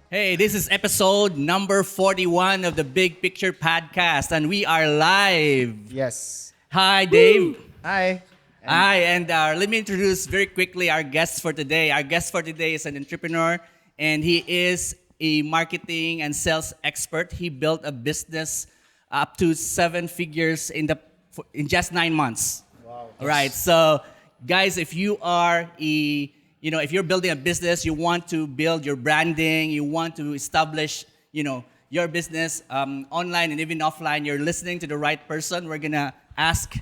Hey, this is episode number 41 of the Big Picture Podcast, and we are live. Yes. Hi, Dave. Hi. Hi, and let me introduce very quickly our guest for today. Our guest for today is an entrepreneur, and he is a marketing and sales expert. He built a business up to 7 figures in just 9 months. Wow. All right, so guys, if you're building a business, you want to build your branding, you want to establish, your business online and even offline, you're listening to the right person. We're gonna ask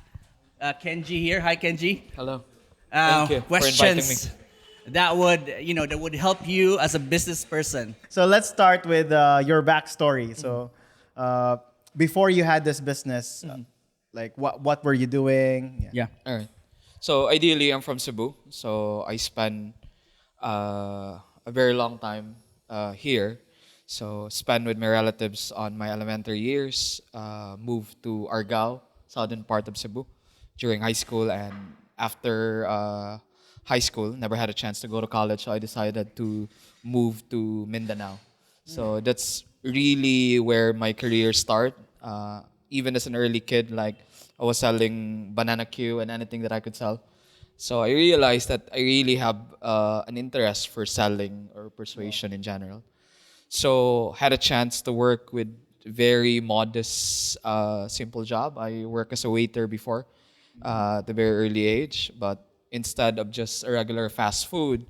Kenjie here. Hi, Kenjie. Hello. Thank you Questions for inviting me. that would help you as a business person. So let's start with your backstory. So before you had this business, like what were you doing? Yeah. All right. So ideally, I'm from Cebu. So I spent a very long time here. So spent with my relatives on my elementary years. Moved to Argao, southern part of Cebu, during high school. And after high school, never had a chance to go to college. So I decided to move to Mindanao. So that's really where my career started. Even as an early kid, like I was selling banana Q and anything that I could sell. So I realized that I really have an interest for selling or persuasion in general. So had a chance to work with very modest, simple job. I worked as a waiter before at a very early age, but instead of just a regular fast food,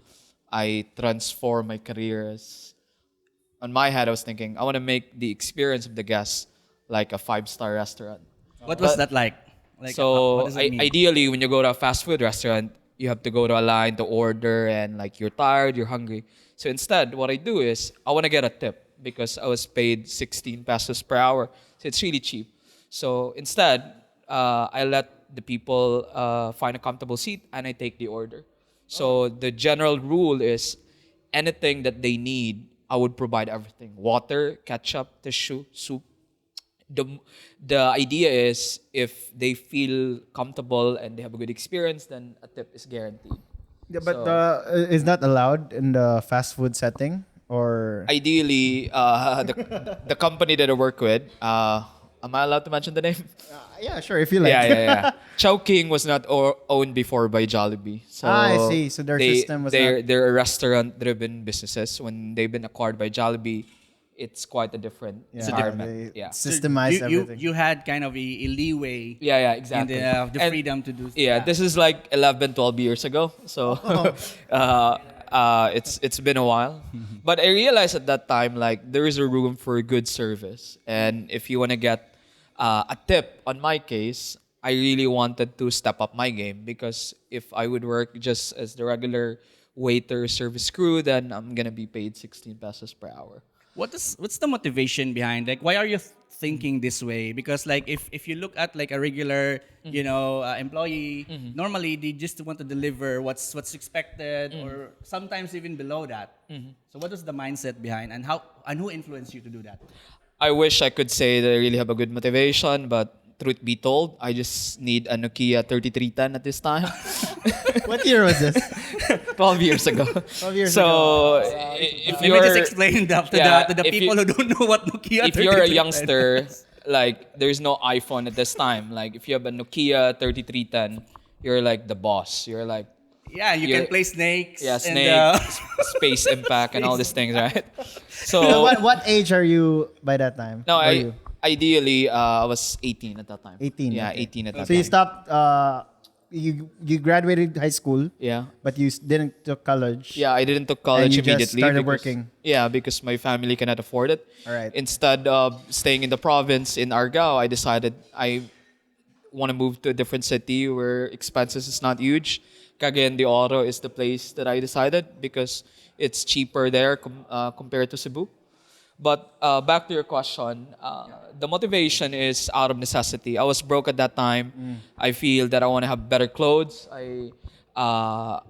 I transformed my career as, on my head, I was thinking, I want to make the experience of the guests like a 5-star restaurant. What was that like? What So does it mean? ideally, when you go to a fast food restaurant, you have to go to a line to order, and like you're tired, you're hungry. So instead, what I do is I want to get a tip because I was paid 16 pesos per hour. So it's really cheap. So instead, I let the people find a comfortable seat and I take the order. So the general rule is anything that they need, I would provide everything: water, ketchup, tissue, soup. The idea is if they feel comfortable and they have a good experience, then a tip is guaranteed. Yeah, but So- is that allowed in the fast food setting or? Ideally, the company that I work with, am I allowed to mention the name? Yeah, sure. If you like. Yeah. Chowking was not owned before by Jollibee. So I see. So their system was they're restaurant-driven businesses. When they've been acquired by Jollibee, it's quite a different environment. They Yeah. systemize you everything. you had kind of a leeway Yeah, and exactly. the And- freedom to do. Yeah, this is like 11, 12 years ago. So it's been a while. But I realized at that time, like, there is a room for good service. And if you want to get a tip, on my case, I really wanted to step up my game, because if I would work just as the regular waiter service crew, then I'm going to be paid 16 pesos per hour. What's the motivation behind, like, why are you thinking this way? Because like if you look at like a regular employee, normally they just want to deliver what's expected, or sometimes even below that. So what was the mindset behind, and who influenced you to do that? I wish I could say that I really have a good motivation, but truth be told, I just need a Nokia 3310 at this time. What year was this? 12 years ago. 12 years so, ago. if Let me you're just explain that to the if people who don't know what Nokia. if you're a 3310 youngster, is. like, there's no iPhone at this time. Like, if you have a Nokia 3310, you're like the boss. You're like, Yeah, you can play snakes. yeah, and, Snake, Space Impact, and all these things, right? So So, what age are you by that time? no, Were you? ideally, I was 18 at that time. 18. Yeah, okay. 18 at that So time. you stopped. You graduated high school, Yeah. but you didn't took college. Yeah, I didn't took college And you just immediately. started because- working. Yeah, because my family cannot afford it. All right. Instead of staying in the province in Argao, I decided I want to move to a different city where expenses is not huge. Cagayan de Oro is the place that I decided, because it's cheaper there compared to Cebu. But back to your question, the motivation is out of necessity. I was broke at that time. I feel that I want to have better clothes. I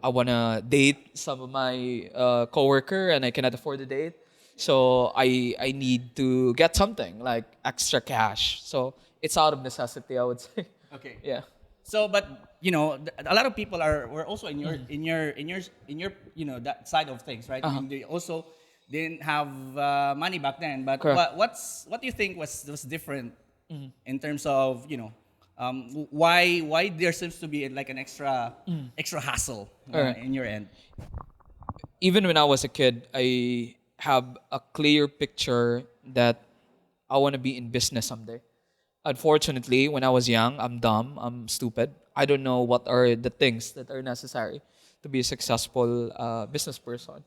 want to date some of my coworker, and I cannot afford the date. So I need to get something like extra cash. So it's out of necessity, I would say. Okay. Yeah. So, but a lot of people were also in your that side of things, right? I mean, they also didn't have money back then. But Correct. what do you think was different in terms of why there seems to be like an extra hassle Alright. in your end? Even when I was a kid, I have a clear picture that I want to be in business someday. Unfortunately, when I was young, I'm dumb, I'm stupid. I don't know what are the things that are necessary to be a successful business person.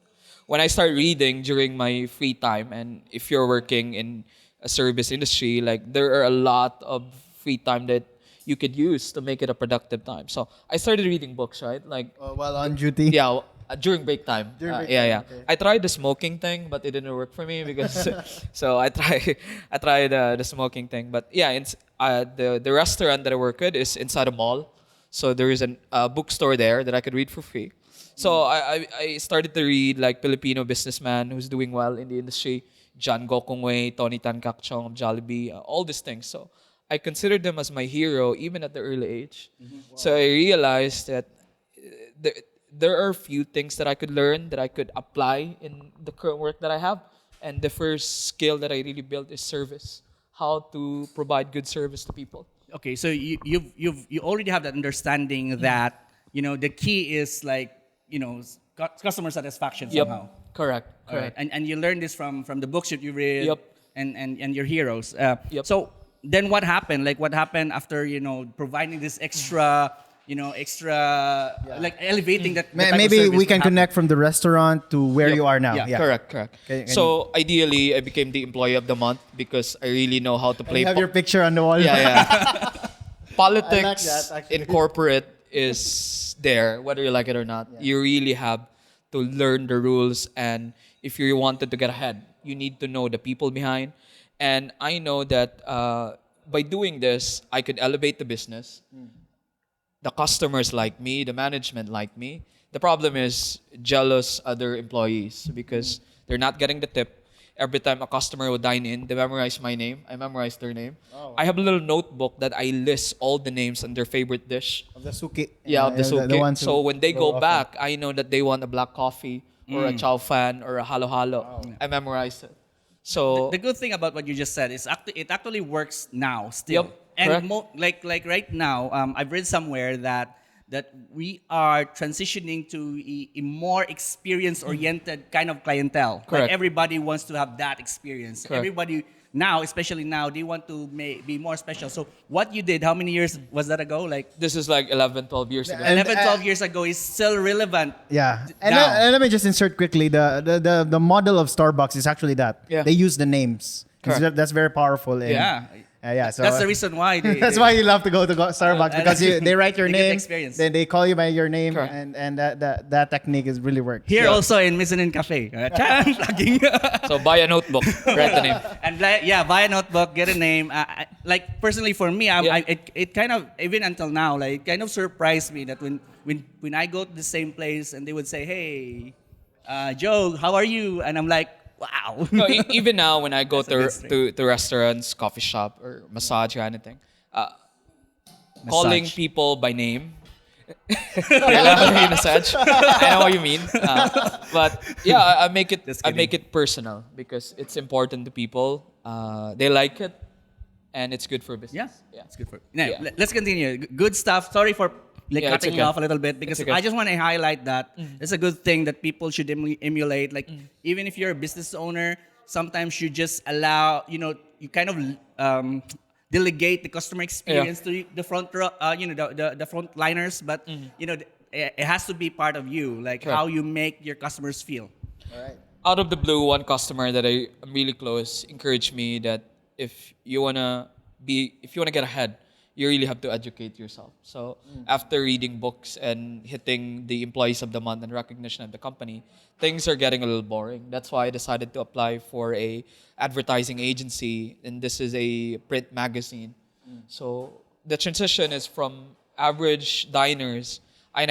When I start reading during my free time, and if you're working in a service industry, like there are a lot of free time that you could use to make it a productive time. So I started reading books, right? Like While on duty. yeah, during break time. During break yeah, time, yeah. okay. I tried the smoking thing, but it didn't work for me because so I tried the smoking thing, but yeah, the restaurant that I work at is inside a mall, so there is a bookstore there that I could read for free. So I started to read like Filipino businessman who's doing well in the industry, John Gokongwei, Tony Tan Kak Chong of Jollibee, all these things. So I considered them as my hero even at the early age. So I realized that there, there are few things that I could learn that I could apply in the current work that I have. And the first skill that I really built is service. How to provide good service to people. Okay, so you already have that understanding that the key is like customer satisfaction Yep. somehow. Correct. All right. Correct. And you learn this from the books that you read Yep. and your heroes. Yep. So then what happened? Like what happened after providing this extra like elevating that. the type of Maybe service we that can happened? connect from the restaurant to where Yep. you are now. Yeah. Correct. Correct. Can So ideally, I became the employee of the month because I really know how to play. You have your picture on the wall. yeah, yeah. Politics that, actually. in corporate is there, whether you like it or not. You really have to learn the rules, and if you wanted to get ahead, you need to know the people behind. And I know that by doing this, I could elevate the business. The customers like me, the management like me. The problem is jealous other employees because they're not getting the tip. Every time a customer would dine in, they memorize my name. I memorize their name. I have a little notebook that I list all the names and their favorite dish. Of the suki. Yeah, of the suki. ones who So when they go often. back, I know that they want a black coffee or a chow fan or a halo halo. I memorize it. So The good thing about what you just said is it actually works now still. Yep, And correct. like right now, I've read somewhere that we are transitioning to a more experience-oriented kind of clientele. Like Correct. everybody wants to have that experience. Correct. Everybody now, especially now, they want to be more special. So what you did, how many years was that ago? Like this is like 11, 12 years ago. And, 11, 12 years ago is still relevant. Yeah, and Now. let me just insert quickly the model of Starbucks is actually that Yeah. they use the names. Correct. That's very powerful. Yeah. Yeah. So That's the reason why that's why you love to go to Starbucks because they write your They get the name, experience. then they call you by your name, Correct. and that technique is really works. Here Yeah. also in Mizzanin Cafe. Plugging. So buy a notebook, write the name. And buy a notebook, get a name. Like personally for me, Yeah. it kind of even until now, like kind of surprised me that when I go to the same place and they would say, "Hey, Joe, how are you?" And I'm like, "Wow." No, even now when I go That's a good string. to restaurants, coffee shop, or massage or anything, calling people by name. Kailangan may massage. I know what you mean. But yeah, I make it Just I kidding. make it personal because it's important to people. They like it, and it's good for business. Yeah, it's good for. Now, Yeah. let's continue. Good stuff. Sorry for Yeah, it's cutting you okay. off a little bit because It's okay. I just want to highlight that it's a good thing that people should emulate. Like even if you're a business owner, sometimes you just allow you kind of delegate the customer experience to the front the front liners, but it has to be part of you, like Correct. how you make your customers feel. Out of the blue, one customer that I'm really close encouraged me that if you wanna get ahead, you really have to educate yourself. So after reading books and hitting the employees of the month and recognition of the company, things are getting a little boring. That's why I decided to apply for a advertising agency, and this is a print magazine. So the transition is from average diners. I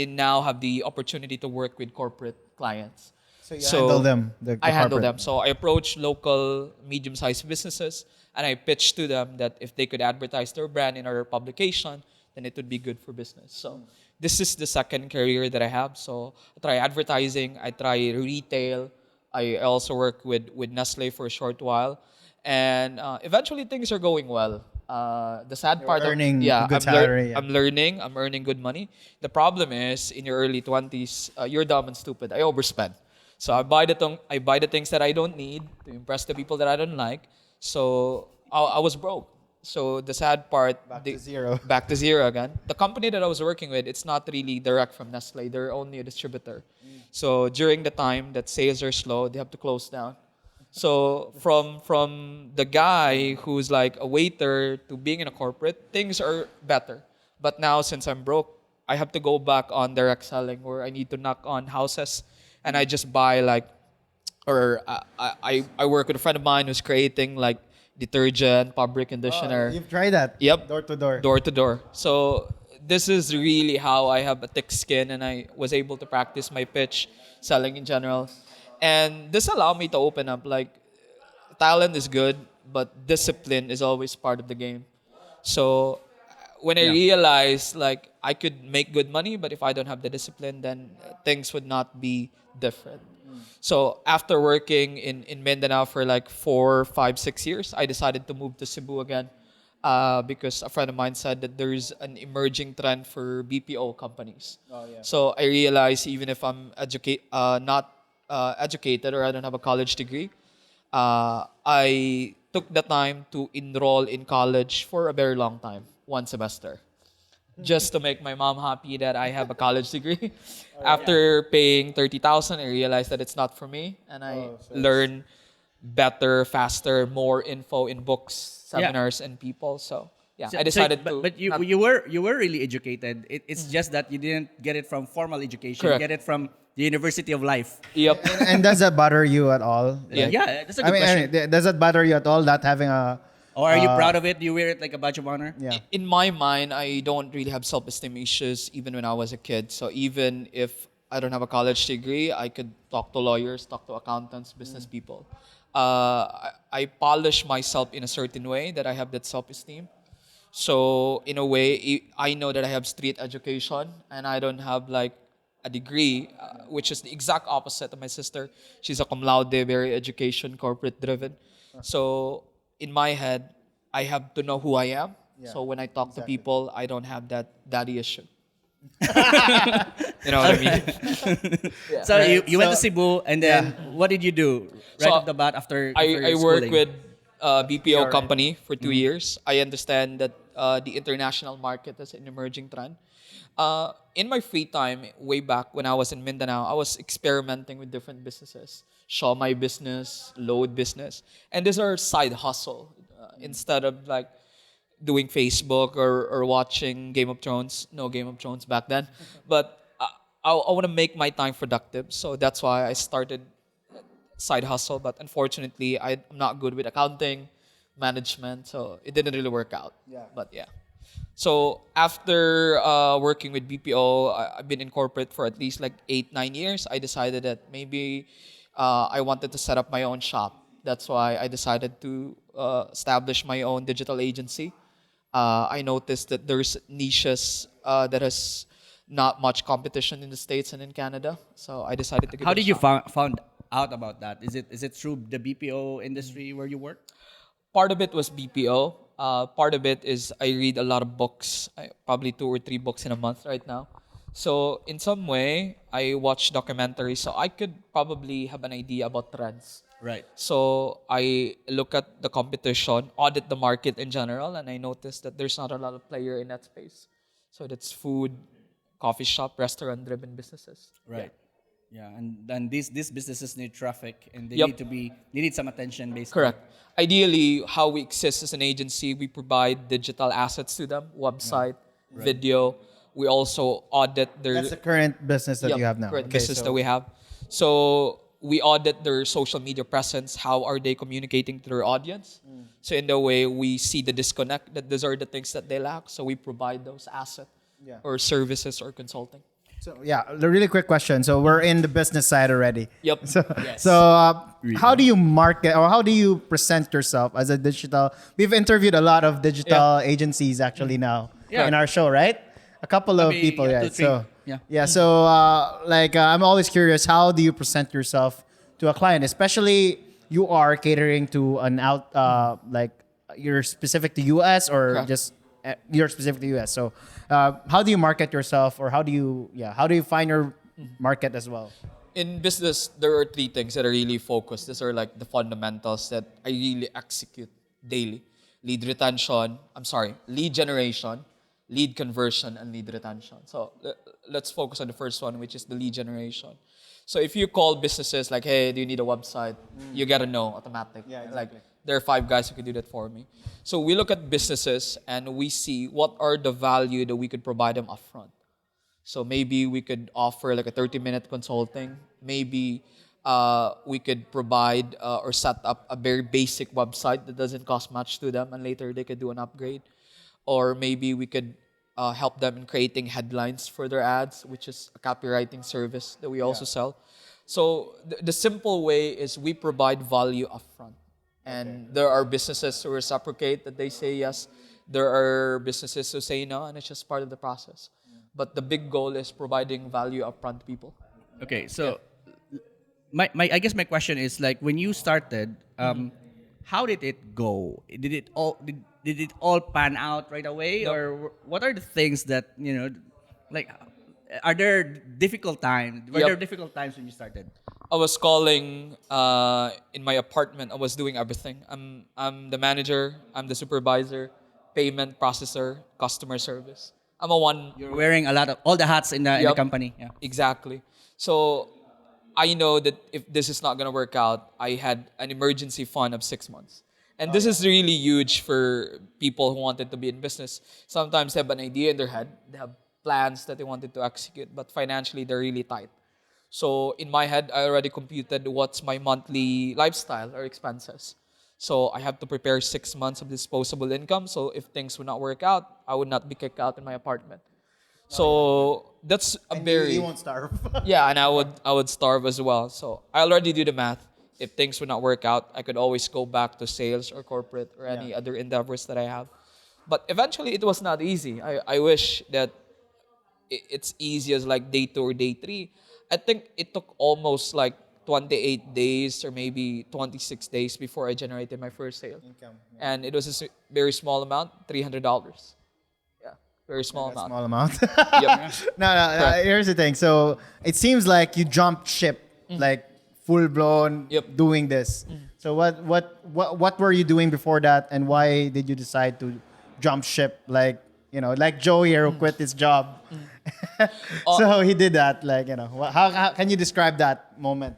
now have the opportunity to work with corporate clients. So you handle them. I handle them. So I approach local medium-sized businesses and I pitch to them that if they could advertise their brand in our publication, then it would be good for business. So this is the second career that I have. So I try advertising, I try retail, I also work with Nestle for a short while, and eventually things are going well. The sad part earning yeah, a good salary, yeah. I'm learning, I'm earning good money. The problem is in your early 20s, you're dumb and stupid. I overspend. So I buy the things that I don't need to impress the people that I don't like. So I was broke. So the sad part, Back to zero. back to zero again. The company that I was working with, it's not really direct from Nestle. They're only a distributor. So during the time that sales are slow, they have to close down. So from the guy who's like a waiter to being in a corporate, things are better. But now since I'm broke, I have to go back on direct selling where I need to knock on houses, and I just buy like, or I work with a friend of mine who's creating like detergent, fabric conditioner. You've tried that? Yep. Door to door. Door to door. So this is really how I have a thick skin and I was able to practice my pitch, selling in general. And this allowed me to open up like talent is good, but discipline is always part of the game. So when I realized like I could make good money, but if I don't have the discipline, then things would not be different. So after working in Mindanao for like 4, 5, 6 years, I decided to move to Cebu again because a friend of mine said that there's an emerging trend for BPO companies. So I realized even if I'm not educated or I don't have a college degree, I took the time to enroll in college for a very long time, 1 semester, just to make my mom happy that I have a college degree. After paying 30,000, I realized that it's not for me, and I learn better, faster, more info in books, seminars, and people. So yeah, I decided to. But you were really educated. It's just that you didn't get it from formal education. Correct. You get it from the University of Life. Yep. And does that bother you at all? Yeah. Yeah, that's a good question. Does that bother you at all, not having a... Or are you proud of it? Do you wear it like a badge of honor? Yeah. In my mind, I don't really have self-esteem issues even when I was a kid. So even if I don't have a college degree, I could talk to lawyers, talk to accountants, business people. I polish myself in a certain way that I have that self-esteem. So in a way, I know that I have street education and I don't have like a degree, which is the exact opposite of my sister. She's a cum laude, very education, corporate driven. So in my head, I have to know who I am. Yeah, So when I talk to people, I don't have that daddy issue. You know what I mean? So you went to So- Cebu, and then what did you do right So off the bat after I schooling? work with a BPO company for 2 years. I understand that the international market is an emerging trend. In my free time, way back when I was in Mindanao, I was experimenting with different businesses. Show my business, load business. And these are side hustle. Instead of like doing Facebook or watching Game of Thrones. No Game of Thrones back then. But I want to make my time productive. So that's why I started side hustle. But unfortunately, I'm not good with accounting, management. So it didn't really work out. Yeah. But yeah. So after working with BPO, I've been in corporate for at least like 8, 9 years. I decided that maybe I wanted to set up my own shop. That's why I decided to establish my own digital agency. I noticed that there's niches that has not much competition in the States and in Canada. So I decided to give How it a did you shot. found out about that? Is it through the BPO industry where you work? Part of it was BPO. Part of it is I read a lot of books, probably 2 or 3 books in a month right now. So in some way, I watch documentaries, so I could probably have an idea about trends. Right. So I look at the competition, audit the market in general, and I noticed that there's not a lot of player in that space. So that's food, coffee shop, restaurant-driven businesses. Right. Yeah, and then these businesses need traffic, and they Yep. they need some attention, basically. Correct. Ideally, how we exist as an agency, we provide digital assets to them, website, video. We also audit their That's the current business that Yep, you have now. current Okay, business so- that we have. So we audit their social media presence. How are they communicating to their audience? So in the way we see the disconnect, that these are the things that they lack. So we provide those assets Yeah. or services or consulting. So yeah, a really quick question. So we're in the business side already. Yep. So how do you market or how do you present yourself as a digital? We've interviewed a lot of digital agencies actually now Yeah. in our show, right? A couple of Maybe, people, yeah, yeah. 2, 3. So Yeah. yeah. So I'm always curious. How do you present yourself to a client, especially you are catering to an out like you're specific to US or Correct. just you're specific to US. So how do you market yourself, or how do you find your market as well? In business, there are three things that are really focused. These are like the fundamentals that I really execute daily. Lead generation, lead conversion, and lead retention. So let's focus on the first one, which is the lead generation. So if you call businesses like, hey, do you need a website? You get a no automatic. Yeah, Like, exactly. there are 5 guys who can do that for me. So we look at businesses and we see what are the value that we could provide them upfront. So maybe we could offer like a 30-minute consulting. Maybe we could provide or set up a very basic website that doesn't cost much to them, and later they could do an upgrade. Or maybe we could help them in creating headlines for their ads, which is a copywriting service that we also sell. So the simple way is we provide value upfront. And there are businesses who reciprocate that they say yes. There are businesses who say no, and it's just part of the process. But the big goal is providing value upfront to people. Okay, so my I guess my question is like when you started, how did it go? Did it all pan out right away, No. or what are the things that like are there difficult times? Were Yep. there difficult times when you started? I was calling in my apartment. I was doing everything. I'm the manager. I'm the supervisor, payment processor, customer service. I'm a one. You're wearing a lot of all the hats in the Yep. company. Yeah. Exactly. So I know that if this is not gonna work out, I had an emergency fund of 6 months. And this is really huge for people who wanted to be in business. Sometimes they have an idea in their head, they have plans that they wanted to execute, but financially they're really tight. So in my head, I already computed what's my monthly lifestyle or expenses. So I have to prepare 6 months of disposable income. So if things would not work out, I would not be kicked out in my apartment. So that's a And very you won't starve. yeah, and I would starve as well. So I already do the math. If things would not work out, I could always go back to sales or corporate or any other endeavors that I have. But eventually, it was not easy. I wish that it's easy as like day 2 or day 3. I think it took almost like 28 days or maybe 26 days before I generated my first sale. Income, And it was a very small amount, $300. Yeah, very small amount. Small amount. Yep. No, Correct. here's the thing. So it seems like you jumped ship, like full blown Yep. doing this. So what were you doing before that, and why did you decide to jump ship? Like like Joe here who quit his job. So he did that. Like how can you describe that moment?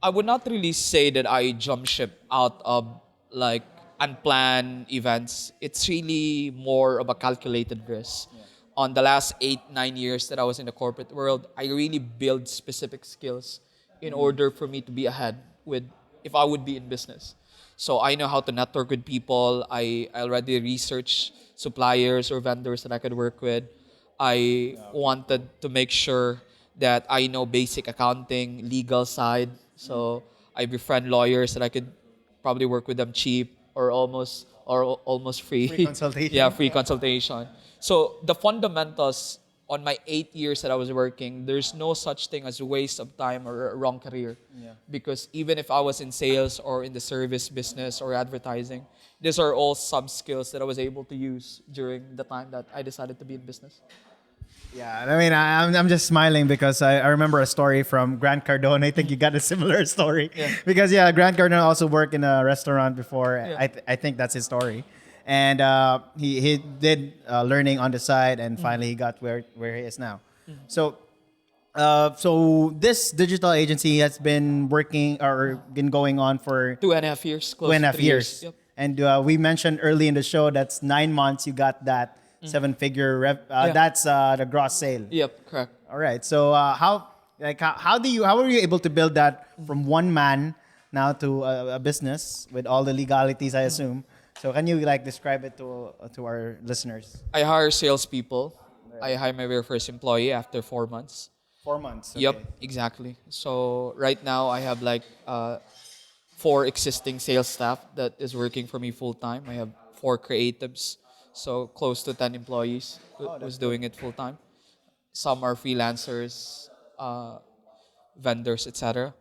I would not really say that I jump ship out of like unplanned events. It's really more of a calculated risk. On the last 8, 9 years that I was in the corporate world, I really build specific skills in order for me to be ahead with if I would be in business. So I know how to network with people. I already researched suppliers or vendors that I could work with. I wanted to make sure that I know basic accounting, legal side. So I befriend lawyers that I could probably work with them cheap or almost free. Free consultation. Yeah, free consultation. So the fundamentals on my 8 years that I was working, there's no such thing as a waste of time or a wrong career. Yeah. Because even if I was in sales or in the service business or advertising, these are all sub skills that I was able to use during the time that I decided to be in business. Yeah, I mean, I'm just smiling because I remember a story from Grant Cardone. I think you got a similar story. Yeah. Because, Grant Cardone also worked in a restaurant before. Yeah. I think that's his story. And he did learning on the side, and finally he got where he is now. So, so this digital agency has been working or been going on for 2.5 years, close 2.5 to 3 years. Yep. And we mentioned early in the show that's 9 months you got that 7-figure rev. Yeah. That's the gross sale. Yep, correct. All right. So how were you able to build that from one man now to a business with all the legalities, I assume? So can you describe it to our listeners? I hire salespeople. I hire my very first employee after 4 months. 4 months. Okay. Yep, exactly. So right now I have 4 existing sales staff that is working for me full time. I have 4 creatives, so close to 10 employees who's doing it full time. Some are freelancers, vendors, etc.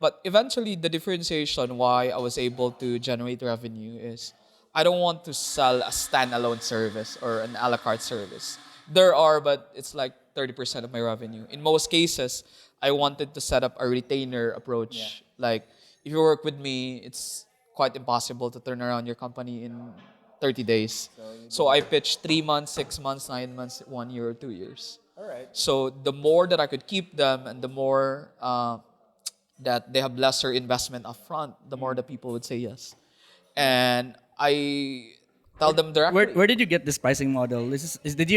But eventually, the differentiation why I was able to generate revenue is I don't want to sell a standalone service or an a la carte service. There are, but it's like 30% of my revenue. In most cases, I wanted to set up a retainer approach. Like, if you work with me, it's quite impossible to turn around your company in 30 days. So I pitched 3 months, 6 months, 9 months, 1 year, or 2 years. All right. So the more that I could keep them and the more that they have lesser investment upfront, the more the people would say yes. And I tell them directly. Where did you get this pricing model? Did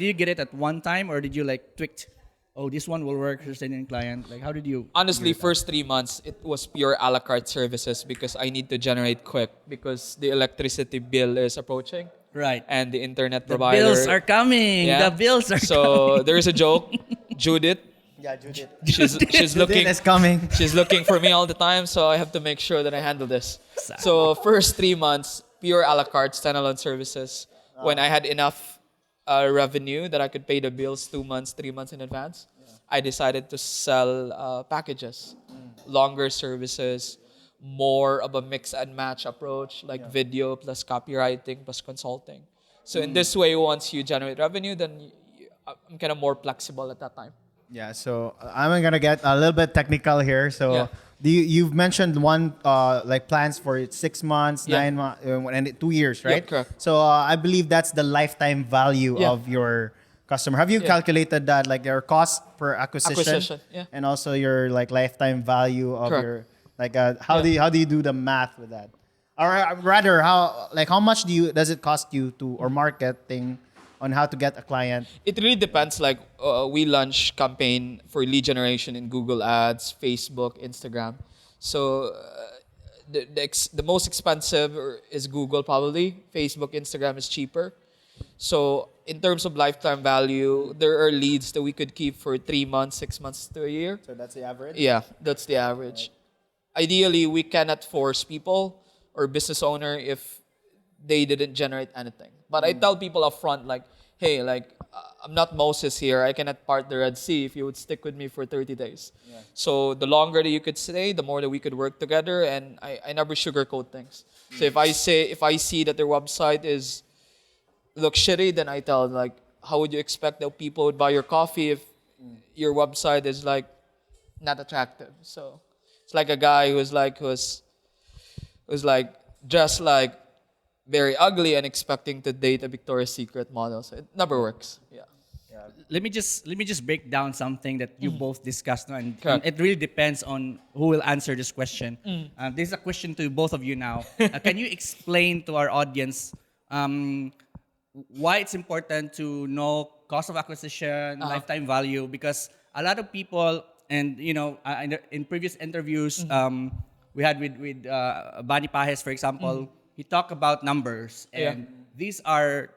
you get it at one time or did you like tweaked? Oh, this one will work for certain client. Like how did you? Honestly, first 3 months, it was pure a la carte services because I need to generate quick because the electricity bill is approaching. Right. And the internet The provider. bills are coming. Yeah. The bills are So coming. there is a joke. Judith, Yeah, Judith. she's looking. Judith is coming. She's looking for me all the time, so I have to make sure that I handle this. So first 3 months, pure a la carte standalone services. When I had enough revenue that I could pay the bills 2 months, 3 months in advance, I decided to sell packages, longer services, more of a mix and match approach, like video plus copywriting plus consulting. So in this way, once you generate revenue, then I'm kind of more flexible at that time. Yeah, so I'm gonna get a little bit technical here. So Yeah. you've mentioned one like plans for 6 months, Yeah. 9 months, and 2 years, right? correct. So I believe that's the lifetime value Yeah. of your customer. Have you Yeah. calculated that, like your cost per acquisition, Yeah. and also your like lifetime value of Correct. your like how Yeah. do you do the math with that? Or rather, how much does it cost you to or marketing on how to get a client? It really depends. Like we launch campaign for lead generation in Google Ads, Facebook, Instagram. So the most expensive is Google probably. Facebook, Instagram is cheaper. So in terms of lifetime value, there are leads that we could keep for 3 months, 6 months to a year. So that's the average. Yeah, that's the average. Ideally, we cannot force people or business owner if they didn't generate anything. But I tell people up front, like, hey, like, I'm not Moses here. I cannot part the Red Sea if you would stick with me for 30 days. So the longer that you could stay, the more that we could work together. And I never sugarcoat things. So if I see that their website looks shitty, then I tell, like, how would you expect that people would buy your coffee if your website is like not attractive? So it's like a guy who's just like very ugly and expecting to date a Victoria's Secret model. So it never works. Yeah. Let me just break down something that you both discussed, no? And Correct. it really depends on who will answer this question. This is a question to both of you now. Can you explain to our audience why it's important to know cost of acquisition, lifetime value? Because a lot of people, and in previous interviews we had with Bani Pajes, for example, he talked about numbers, and these are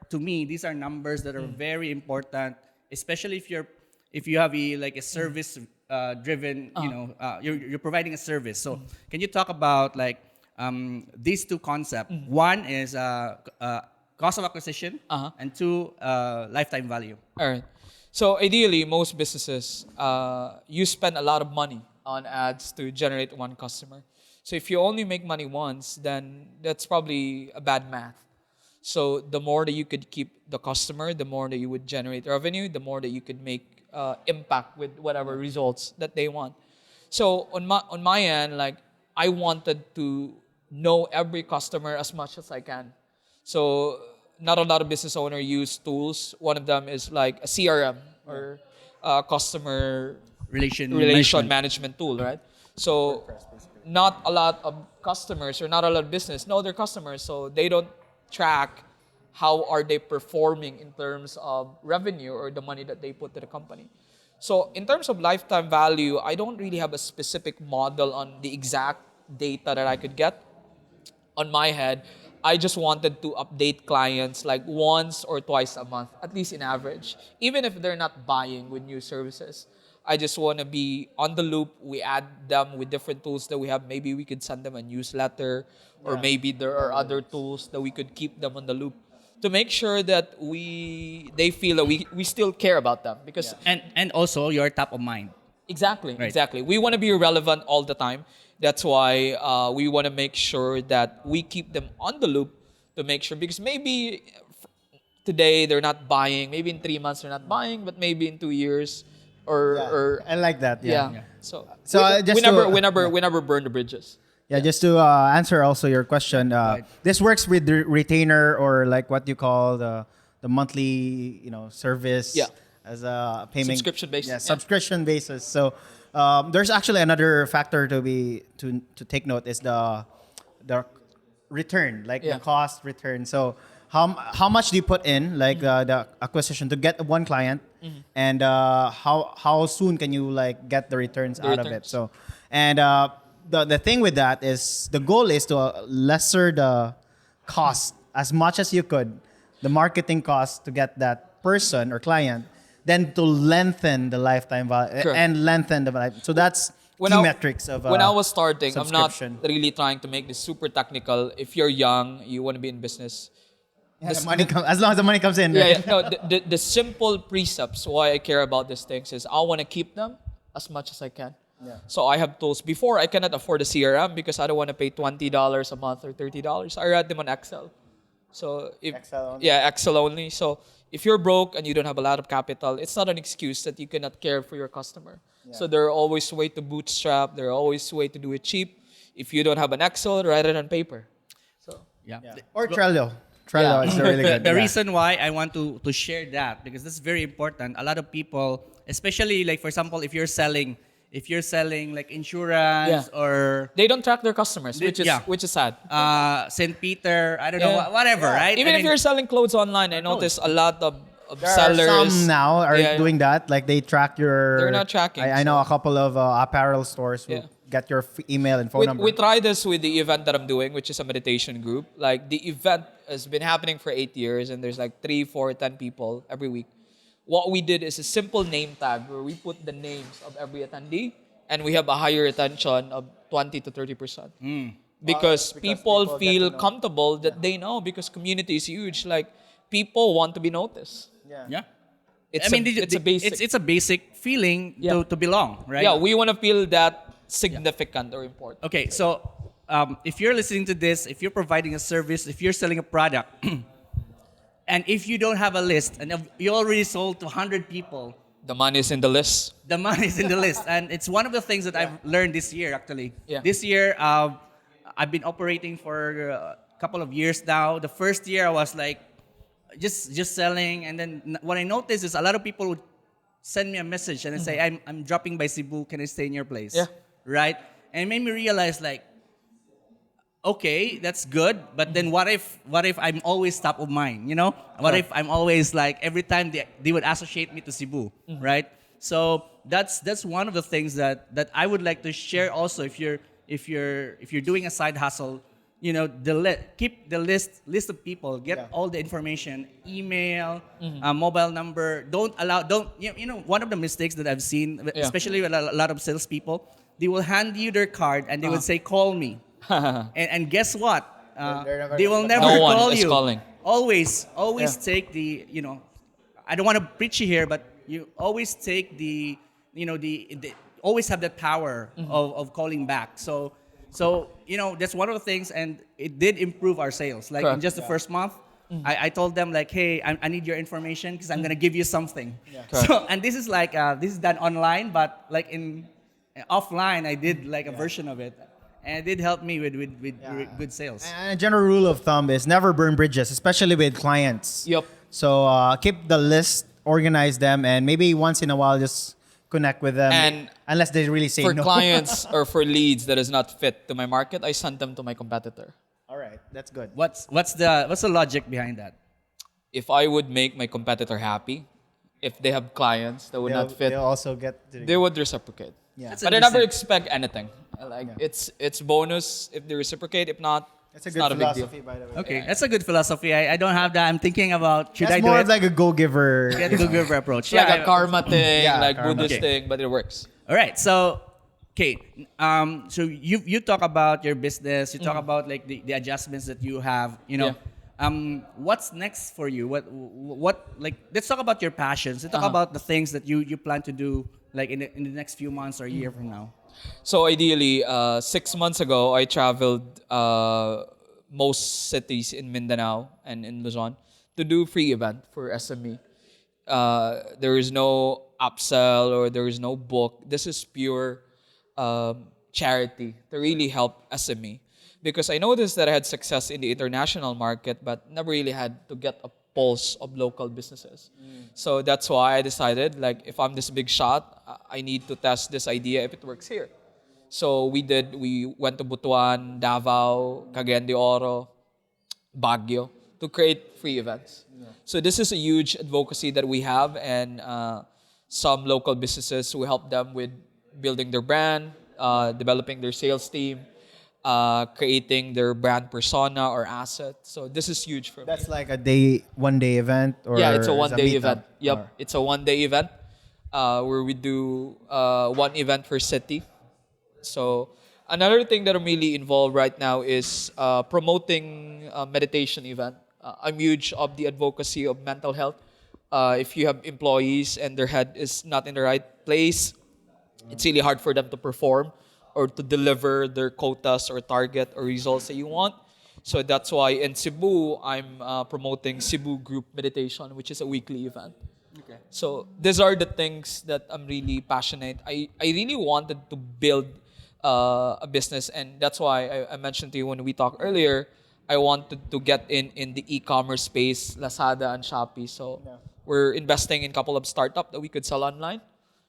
numbers that are very important, especially if you have a service driven, you're providing a service. So can you talk about like these two concepts? One is cost of acquisition, and two, lifetime value. All right. So ideally, most businesses, you spend a lot of money on ads to generate one customer. So if you only make money once, then that's probably a bad math. So the more that you could keep the customer, the more that you would generate revenue, the more that you could make impact with whatever results that they want. So on my end, like I wanted to know every customer as much as I can. So not a lot of business owners use tools. One of them is like a CRM or customer relation management tool, right? So not a lot of customers or not a lot of business know their customers, so they don't track how are they performing in terms of revenue or the money that they put to the company. So in terms of lifetime value, I don't really have a specific model on the exact data that I could get on my head. I just wanted to update clients like once or twice a month, at least in average, even if they're not buying with new services. I just want to be on the loop. We add them with different tools that we have. Maybe we could send them a newsletter, or maybe there are other tools that we could keep them on the loop to make sure that they feel that we still care about them. Because And also you're top of mind. Exactly, Right. exactly. We want to be relevant all the time. That's why we want to make sure that we keep them on the loop to make sure, because maybe today they're not buying, maybe in 3 months they're not buying, but maybe in 2 years or I like that. yeah. Yeah. So So, we just never to- we never burn the bridges. Yeah, just to answer also your question, Right. this works with the retainer or like what you call the monthly, service Yeah. as a payment Subscription based, Yeah, yeah. subscription basis. So there's actually another factor to take note is the return, like Yeah. the cost return. So how much do you put in, like the acquisition to get one client, and how soon can you like get the returns out of it? returns. So, and the thing with that is the goal is to lesser the cost as much as you could, the marketing cost to get that person or client, then to lengthen the lifetime value Correct. and lengthen the life. So that's When key I- metrics of when I was starting, I'm not subscription. really trying to make this super technical. If you're young, you want to be in business. Yeah, the money as long as the money comes in. Yeah, right? yeah. No, the simple precepts why I care about these things is I want to keep them as much as I can. Yeah. So I have tools. Before, I cannot afford a CRM because I don't want to pay $20 a month or $30. I read them on Excel. So if Excel only? yeah, Excel only. So if you're broke and you don't have a lot of capital, it's not an excuse that you cannot care for your customer. So there are always ways to bootstrap. There are always ways to do it cheap. If you don't have an Excel, write it on paper. So Yeah. Yeah. Or Trello. Trello Yeah. is really good. The yeah. reason why I want to share that, because this is very important. A lot of people, especially like for example, if you're selling like insurance Yeah. or they don't track their customers, They- which is yeah. which is sad. St. Peter, I don't know, Yeah. whatever, right? Even I if mean, you're selling clothes online, I notice a lot of There sellers. are some now are Yeah, doing that. Like they track your. They're not tracking, I know so- a couple of apparel stores who Yeah. get your email and phone We, number. we try this with the event that I'm doing, which is a meditation group. Like the event has been happening for 8 years, and there's like 3, 4, 10 people every week. What we did is a simple name tag where we put the names of every attendee, and we have a higher retention of 20 to 30%. Because people people get feel to know. comfortable that they know, because community is huge. Like people want to be noticed. yeah. It's It's a basic. It's a basic feeling Yeah. to belong, right? Yeah, we want to feel that significant or important. Okay, so if you're listening to this, if you're providing a service, if you're selling a product, and if you don't have a list, and if you already sold to 100 people, The money is in the list. the money is in the list. And it's one of the things that I've learned this year, actually. Yeah. This year, I've been operating for a couple of years now. The first year, I was like, just selling. And then what I noticed is a lot of people would send me a message and they say, I'm dropping by Cebu. Can I stay in your place? Yeah. Right? And it made me realize, like, okay, that's good, but then what if I'm always top of mind, you know? What if I'm always like every time they would associate me to Cebu, right? So that's one of the things that I would like to share also if you're doing a side hustle, you know, keep the list of people, get all the information, email, mobile number. Don't you know, one of the mistakes that I've seen, especially with a lot of salespeople, they will hand you their card and they would say, call me. And guess what? They're never They will gonna never No one call is you. calling. Always Yeah. take the, you know, I don't want to preach you here, but you always take the, you know, the always have that power of calling back. So, you know, that's one of the things, and it did improve our sales. Like in Correct. just the first month, I told them like, hey, I need your information because I'm gonna give you something. Correct. So, and this is like this is done online, but like in offline, I did like a version of it, and it did help me with good sales. And a general rule of thumb is never burn bridges, especially with clients. Yep. So keep the list, organize them, and maybe once in a while just connect with them. And unless they really say For no. clients or for leads that is not fit to my market, I send them to my competitor. All right, that's good. What's the logic behind that? If I would make my competitor happy, if they have clients that would not fit, They'll also get. they would reciprocate. Yeah. That's But I never interesting. expect anything. Like it's bonus if they reciprocate. If not, That's a it's good not a big philosophy, deal. by the way. Okay, that's a good philosophy. I don't have that. I'm thinking about should That's I do more it? of like a go-giver. Get the good approach. It's like a karma thing, Yeah, like karma. Buddhist Okay. thing, but it works. All right. So, okay. So you talk about your business. You talk about like the adjustments that you have. You know, what's next for you? What like? Let's talk about your passions. Let's talk about the things that you plan to do like in the next few months or a year from now. So ideally, 6 months ago, I traveled most cities in Mindanao and in Luzon to do free event for SME. There is no upsell or there is no book. This is pure charity to really help SME. Because I noticed that I had success in the international market, but never really had to get a pulse of local businesses. So that's why I decided, like, if I'm this big shot, I need to test this idea if it works here. So we went to Butuan, Davao, Cagayan de Oro, Baguio to create free events. So this is a huge advocacy that we have, and some local businesses we help them with building their brand, developing their sales team, creating their brand persona or asset. So this is huge for me. That's like a one day event, or Yeah, it's a is 1 day meetup? event. Yep, Or- it's a 1 day event where we do one event per city. So another thing that I'm really involved right now is promoting a meditation event. I'm huge of the advocacy of mental health. If you have employees and their head is not in the right place, it's really hard for them to perform or to deliver their quotas or target or results that you want. So that's why in Cebu, I'm promoting Cebu Group Meditation, which is a weekly event. Okay. So these are the things that I'm really passionate. I really wanted to build a business, and that's why I mentioned to you when we talked earlier, I wanted to get in the e-commerce space, Lazada and Shopee. So we're investing in a couple of startups that we could sell online.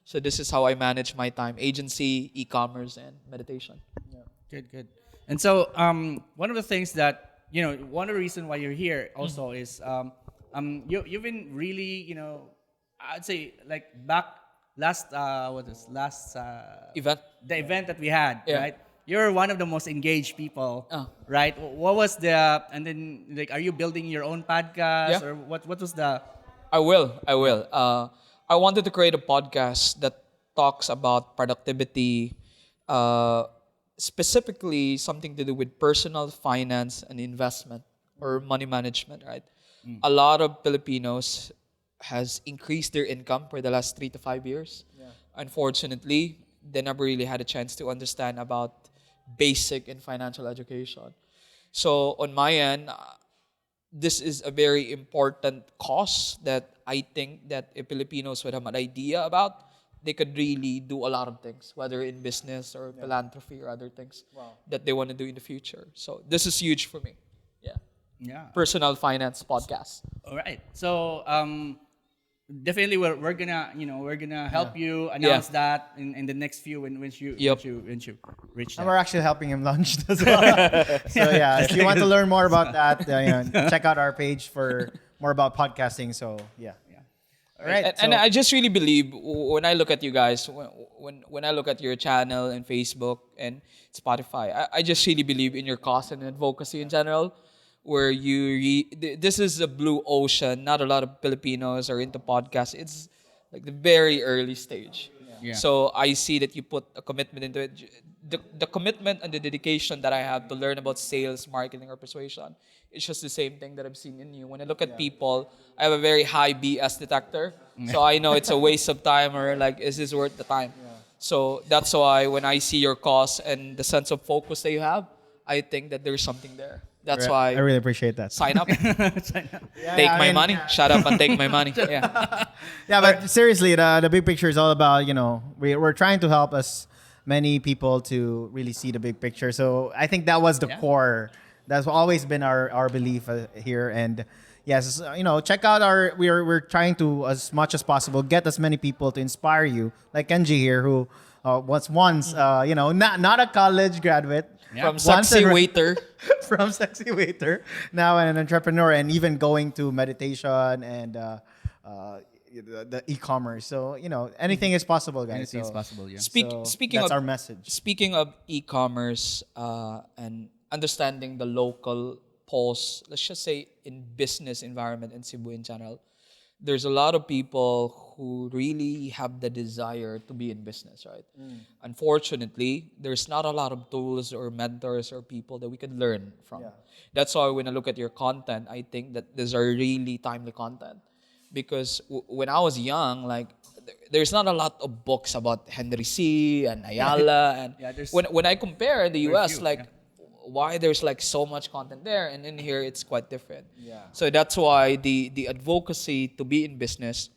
So this is how I manage my time: agency, e-commerce, and meditation. Good, good. And so, one of the things that one of the reasons why you're here also is you've been really, I'd say like back last what is last Event. the event that we had, Yeah. right? You're one of the most engaged people, Oh. right? What was the and then like are you building your own podcast Yeah. or what was the I will. I will. I wanted to create a podcast that talks about productivity, uh, specifically something to do with personal finance and investment or money management. Right. A lot of Filipinos has increased their income for the last 3 to 5 years. Unfortunately, they never really had a chance to understand about basic and financial education. So on my end, this is a very important cause that I think that if Filipinos would have an idea about, they could really do a lot of things, whether in business or philanthropy or other things that they want to do in the future. So this is huge for me. Yeah. yeah. Personal finance podcast. All right. So definitely we're gonna we're gonna help you announce that in the next few once you Yep. once you reach And that. we're actually helping him launch as well. So yeah, if you want to learn more about that, check out our page for more about podcasting. So yeah. All right. And I just really believe when I look at you guys, when I look at your channel and Facebook and Spotify, I just really believe in your cause and advocacy in general. Where this is a blue ocean. Not a lot of Filipinos are into podcasts. It's like the very early stage. Yeah. So I see that you put a commitment into it. The commitment and the dedication that I have to learn about sales, marketing, or persuasion, it's just the same thing that I've seen in you. When I look at people, I have a very high BS detector. So I know it's a waste of time or like, is this worth the time? So that's why when I see your cause and the sense of focus that you have, I think that there's something there. That's why I really appreciate that. sign up, Sign up. take my money, shut up and take my money. Yeah. Yeah, but seriously, the big picture is all about, we're trying to help as many people to really see the big picture. So I think that was the core. That's always been our belief here. And yes, check out we're trying to, as much as possible, get as many people to inspire you. Like Kenjie here, who was once, not a college graduate. Yeah. From sexy waiter. From sexy waiter, now an entrepreneur, and even going to meditation and the e-commerce. So anything is possible, guys. Anything is So- possible, yeah. Speaking that's of our message. Speaking of e-commerce and understanding the local pulse, let's just say in business environment in Cebu in general, there's a lot of people who really have the desire to be in business, right? Unfortunately, there's not a lot of tools or mentors or people that we can learn from. That's why when I look at your content, I think that these are really timely content. Because when I was young, like there's not a lot of books about Henry C. and Ayala, and there's when I compare in the US, few, like why there's like so much content there, and in here it's quite different. So that's why the advocacy to be in business,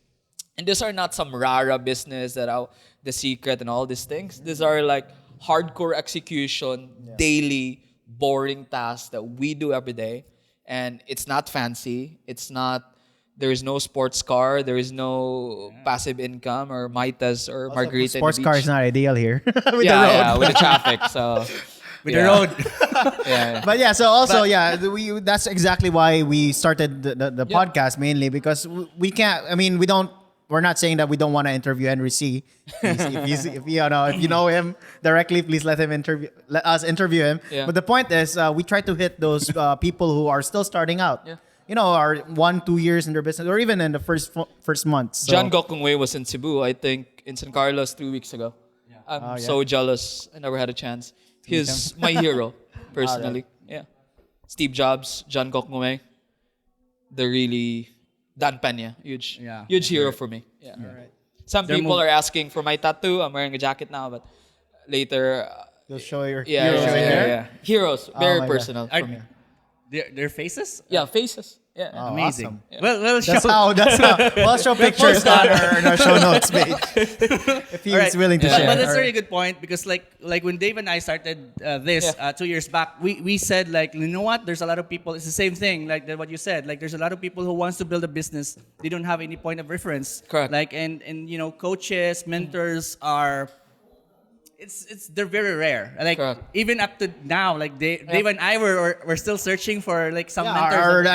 and these are not some rara business that are the secret and all these things. These are like hardcore execution, daily, boring tasks that we do every day, and it's not fancy. It's not. There is no sports car. There is no passive income or Maitas or Margarita. Sports in the car beach. is not ideal here with the road. Yeah, with the traffic. So with the road. yeah. But yeah, so also that's exactly why we started the podcast, mainly because we can't. I mean, we're not saying that we don't want to interview Henry C. If you know him directly, please let us interview him. Yeah. But the point is, we try to hit those people who are still starting out. Yeah. Are 1-2 years in their business, or even in the first month. So. John Gokongwei was in Cebu, I think, in San Carlos 3 weeks ago. I'm so jealous. I never had a chance. He's my hero, personally. Yeah. Steve Jobs, John Gokongwei. They're really... Dan Peña, huge hero for me. Yeah. All right. Some people are asking for my tattoo. I'm wearing a jacket now, but later... You'll show your yeah. Heroes, very personal for me. Their faces? Yeah, faces. Yeah. Oh, Amazing. awesome. Well, That's how. We'll show pictures on our show notes page if he's Alright. willing to share. But that's a really good point because like when Dave and I started this 2 years back, we said like, you know what? There's a lot of people. It's the same thing like what you said. Like there's a lot of people who wants to build a business. They don't have any point of reference. Correct. Like and coaches, mentors are. They're very rare. Like Correct. even up to now, like Dave and I we're still searching for like some Yeah, mentors.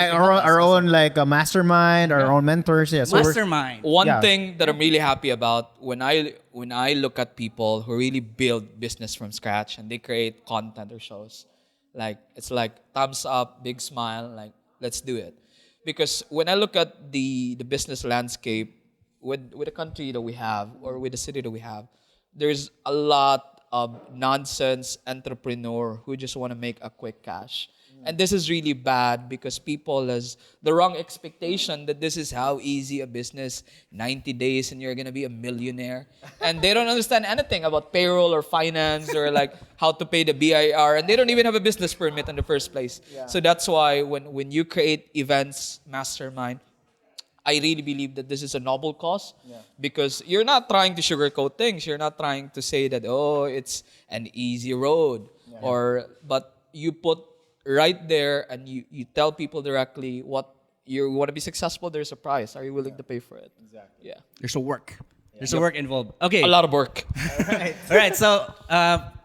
our own like a mastermind, our own mentors. Yeah, so Mastermind. One thing that I'm really happy about when I look at people who really build business from scratch and they create content or shows, like it's like thumbs up, big smile, like let's do it. Because when I look at the business landscape with the country that we have or with the city that we have, there's a lot of nonsense entrepreneur who just want to make a quick cash. And this is really bad because people has the wrong expectation that this is how easy a business, 90 days and you're going to be a millionaire. And they don't understand anything about payroll or finance or like how to pay the BIR. And they don't even have a business permit in the first place. Yeah. So that's why when you create events, mastermind, I really believe that this is a noble cause because you're not trying to sugarcoat things. You're not trying to say that, it's an easy road. But you put right there and you tell people directly what you want to be successful, there's a price. Are you willing to pay for it? Exactly. Yeah. There's a work. There's a work involved. Okay. A lot of work. All right. So,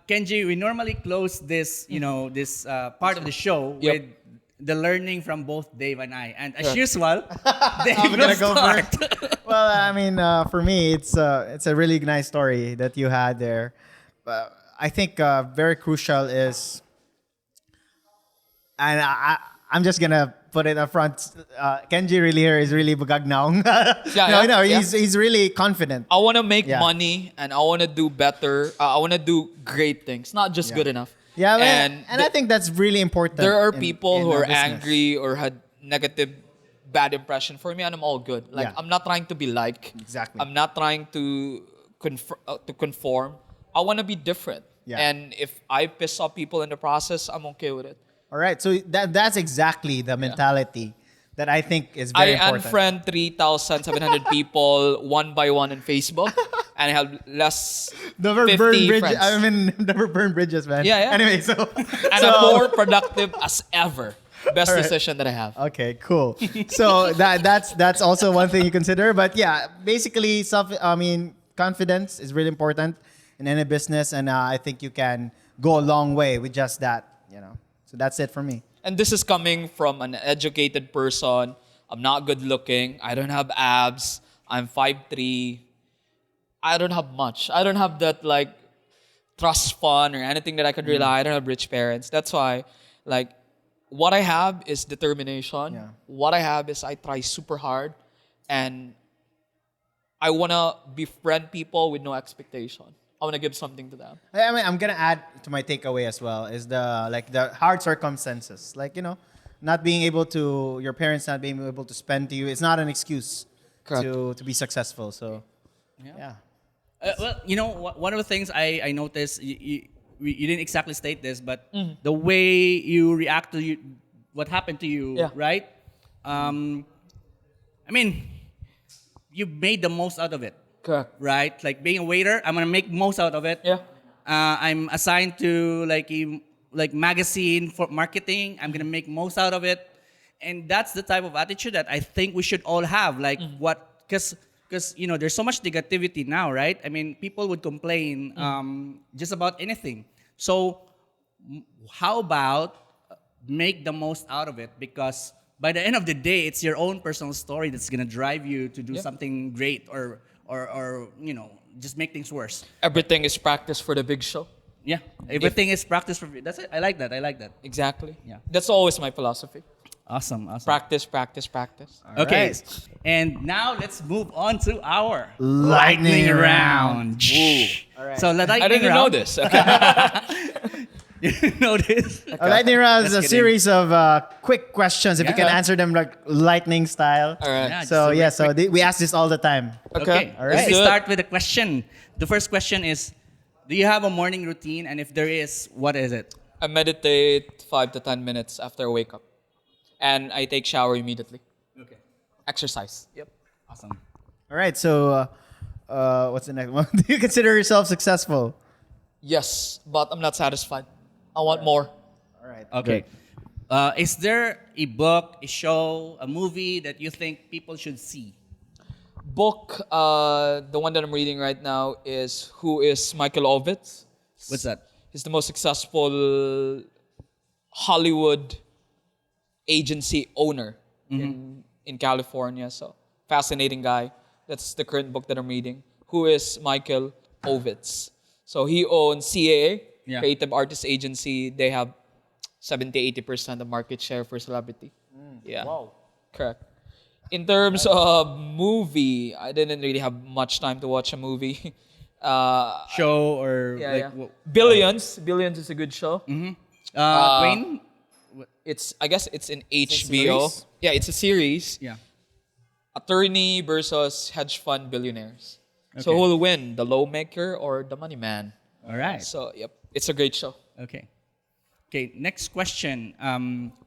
Kenjie, we normally close this, this part of the show with the learning from both Dave and I. And as usual, Dave I'm gonna will go start. first. Well, I mean, for me, it's a really nice story that you had there. I think very crucial is, and I'm just gonna put it up front. Kenjie really here is really bugagnaong. He's really confident. I want to make money and I want to do better. I want to do great things, not just good enough. Yeah, and I think that's really important. There are people who are angry or had negative, bad impression for me, and I'm all good. Like I'm not trying to be like. Exactly. I'm not trying to conform. I want to be different. Yeah. And if I piss off people in the process, I'm okay with it. All right, so that's exactly the mentality that I think is very important. I unfriend 3,700 people one by one on Facebook, and I have less never 50 burn bridges. friends. I mean, never burn bridges, man. Yeah. Anyway, so I'm more productive as ever. Best decision that I have. Okay, cool. So that's also one thing you consider. But yeah, basically, confidence is really important in any business, and I think you can go a long way with just that. So that's it for me. And this is coming from an educated person. I'm not good looking. I don't have abs. I'm 5'3". I don't have much. I don't have that like trust fund or anything that I could rely. I don't have rich parents. That's why like what I have is determination. Yeah. What I have is I try super hard and I wanna befriend people with no expectation. I wanna give something to them. I mean, I'm gonna add to my takeaway as well is the hard circumstances, like not being able to your parents not being able to spend to you. It's not an excuse Correct. to be successful. So yeah. Well, one of the things I noticed, you didn't exactly state this, but the way you react to what happened to you, Yeah. right? I mean, you made the most out of it, Correct. right? Like being a waiter, I'm gonna make most out of it. Yeah. I'm assigned to like magazine for marketing. I'm gonna make most out of it, and that's the type of attitude that I think we should all have. Like because there's so much negativity now, right? I mean, people would complain just about anything. So how about make the most out of it? Because by the end of the day, it's your own personal story that's gonna drive you to do Yeah. something great or just make things worse. Everything is practice for the big show. Yeah, everything is practice for. That's it. I like that. Exactly. Yeah. That's always my philosophy. Awesome. Practice, practice, practice. Okay, Right. and now let's move on to our Lightning round. All right. So the lightning I didn't know round. this. Okay. You didn't know this? A lightning round is Just a kidding. series of quick questions. If you can Yeah. answer them like lightning style. All right. Yeah, So just a we ask this all the time. Okay. All Let's right. do We it. start with a question. The first question is, do you have a morning routine? And if there is, what is it? I meditate 5 to 10 minutes after I wake up. And I take shower immediately. Okay. Exercise. Yep. Awesome. All right. So what's the next one? Do you consider yourself successful? Yes, but I'm not satisfied. I want more. All right. Okay. Is there a book, a show, a movie that you think people should see? Book, the one that I'm reading right now is Who is Michael Ovitz? What's that? He's the most successful Hollywood agency owner in California. So, fascinating guy. That's the current book that I'm reading. Who is Michael Ovitz? So, he owns CAA, Yeah. Creative Artist Agency. They have 70-80% of market share for celebrity. Yeah. Wow. Correct. In terms of movie, I didn't really have much time to watch a movie. Show or Yeah, like yeah. Billions. Billions is a good show. Wayne? I guess it's in HBO. series? Yeah, it's a series. Yeah. Attorney versus hedge fund billionaires. So Okay. who will win, the lawmaker or the money man? All right. So yep, it's a great show. Okay. Okay. Next question.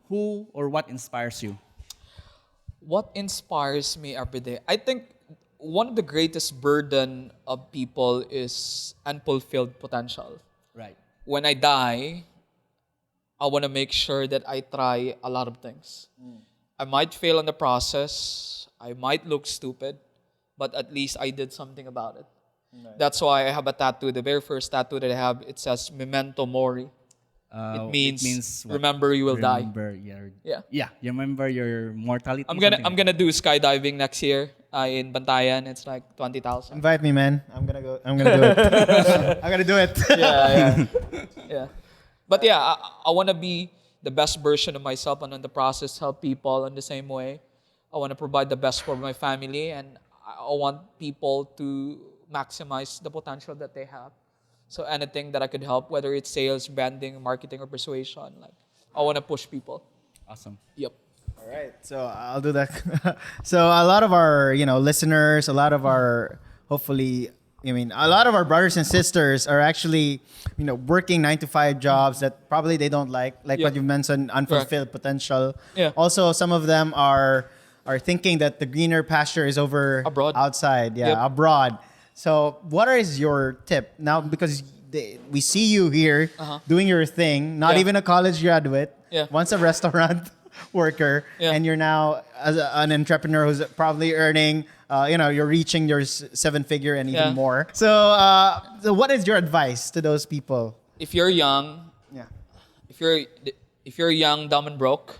Who or what inspires you? What inspires me every day? I think one of the greatest burden of people is unfulfilled potential. Right. When I die, I want to make sure that I try a lot of things. I might fail in the process. I might look stupid, but at least I did something about it. That's why I have a tattoo. The very first tattoo that I have, it says Memento Mori. It means what? remember you will die. Remember your Yeah. Yeah. You remember your mortality. I'm something like gonna do skydiving next year in Bantayan. It's like 20,000. Invite me, man. I'm gonna go. I'm gonna do it. I'm gonna do it. Yeah. Yeah. But yeah, I want to be the best version of myself and in the process help people in the same way. I want to provide the best for my family and I want people to maximize the potential that they have. So anything that I could help, whether it's sales, branding, marketing, or persuasion, like I want to push people. Awesome. Yep. All right, so I'll do that. So a lot of our, listeners, a lot of our, hopefully, a lot of our brothers and sisters are actually, working 9 to 5 jobs that probably they don't like Yeah. what you mentioned, unfulfilled potential. Yeah. Also, some of them are thinking that the greener pasture is over Abroad. outside, Yep. abroad. So, what is your tip now? Because we see you here doing your thing, not Yeah. even a college graduate, Yeah. once a restaurant worker, Yeah. and you're now an entrepreneur who's probably earning, you're reaching your 7-figure and even Yeah. more. So, what is your advice to those people? If you're young, Yeah. if you're young, dumb and broke,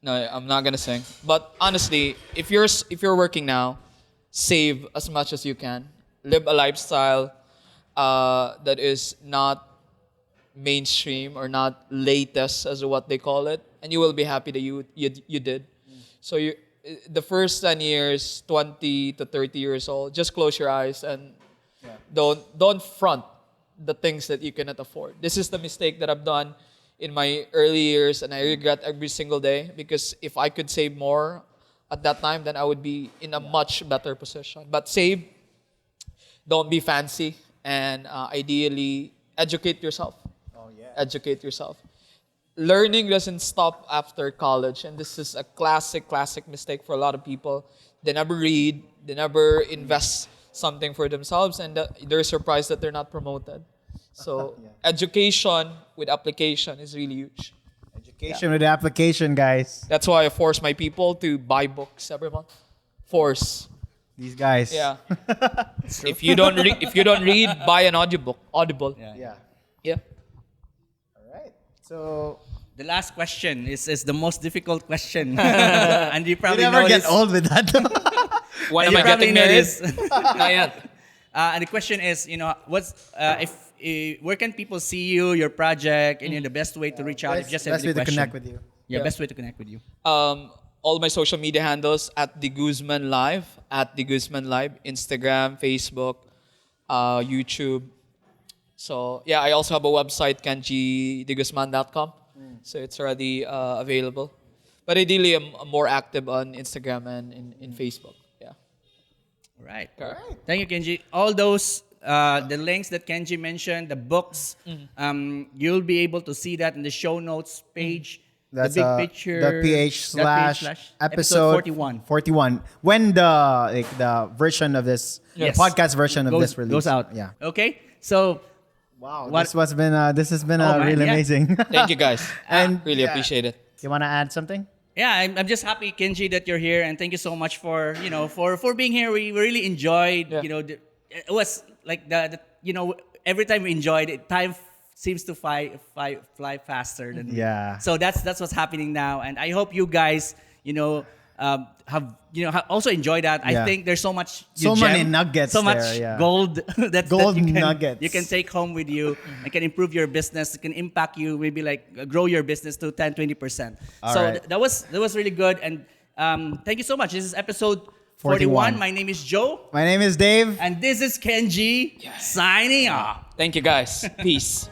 no, I'm not gonna sing. But honestly, if you're working now, save as much as you can. Live a lifestyle that is not mainstream or not latest as what they call it, and you will be happy that you did. So the first 10 years, 20 to 30 years old, just close your eyes and don't front the things that you cannot afford. This is the mistake that I've done in my early years, and I regret every single day, because if I could save more at that time, then I would be in a much better position. But save, don't be fancy, and ideally educate yourself. Educate yourself. Learning doesn't stop after college, and this is a classic mistake for a lot of people. They never read, they never invest something for themselves, and they're surprised that they're not promoted. So education with application is really huge. Education with application, guys. That's why I force my people to buy books every month. Force. These guys. Yeah. If you don't read, buy an audiobook. Audible. Yeah. Yeah. All right. So The last question is the most difficult question. And you you probably never know get this. old with that. When am You I probably getting know married? this. Not yet. And the question is, where can people see you, your project, and the best way to reach out? If just Best way every to question. connect with you. Yeah, Yeah. best way to connect with you. All my social media handles at De Guzman Live, Instagram, Facebook, YouTube. So yeah, I also have a website, kenjiedeguzman.com. So it's already available. But ideally, I'm more active on Instagram and in Facebook. Yeah. All right. Alright. Thank you, Kenji. All those the links that Kenji mentioned, the books, you'll be able to see that in the show notes page. That's the big picture. .ph/episode 41. 41. When the version of this, Yes. the podcast version of this release goes out. Yeah. Okay. So Wow. What- This has been man, really yeah. amazing. Thank you guys. And Really yeah. appreciate it. You want to add something? yeah, I'm just happy, Kenji, that you're here, and thank you so much for for being here. We really enjoyed. Yeah. It was like the every time we enjoyed it, time seems to fly faster than Yeah. So that's what's happening now, and I hope you guys have also enjoyed that. I Yeah. think there's so much So gem, many nuggets so much there, yeah. gold that Gold you can, nuggets. you can take home with you and can improve your business. It can impact you, maybe like grow your business to 10-20%. All So right. that was really good, and thank you so much. This is episode 41. 41. My name is Joe, My name is Dave. and this is Kenji signing off. Thank you guys. Peace.